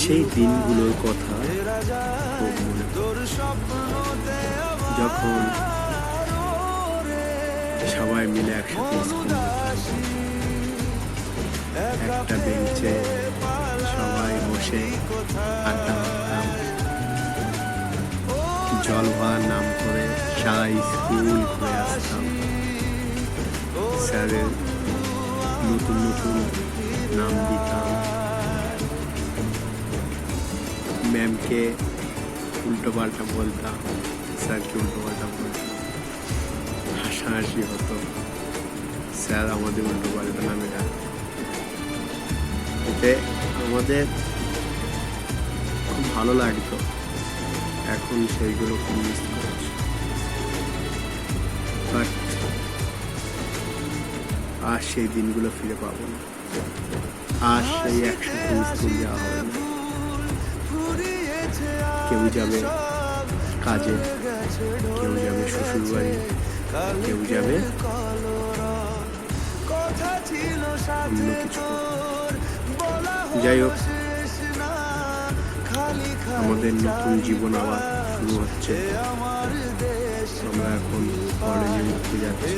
সেই দিনগুলোর কথা খুব মনে পড়ে। যখন সবাই মিলে একসাথে স্কুল যেতাম, একটা বেঞ্চে সবাই বসে আড্ডা মারতাম, জল ভরার নাম করে সারা স্কুল ঘুরে আসতাম, স্যারের নতুন নতুন নাম দিতাম, ম্যামকে উল্টো পাল্টা বলতাম, স্যারকে উল্টো পাল্টা বলতাম, হাসাহাসি হতো, স্যার আমাদের উল্টো পাল্টা নামে ডাকতো। এতে আমাদের খুব ভালো লাগতো। এখন সেইগুলো খুব মিস করছি, বাট আর সেই দিনগুলো ফিরে পাবো না। আর সেই একসাথে স্কুল যাওয়া হবে না। কেউ যাবে কাজে, কেউ যাবে শ্বশুর বাড়ি, কেউ যাবে অন্য কিছু। যাই হোক, আমাদের নতুন জীবন আবার শুরু হচ্ছে। আমরা এখন কলেজে উঠতে যাচ্ছি।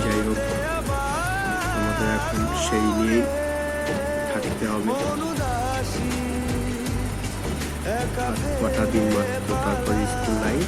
যাই হোক, আমাদের এখন সেই নিয়েই থাকতে হবে। কটা দিন মাত্র, তারপর স্কুল লাইফ।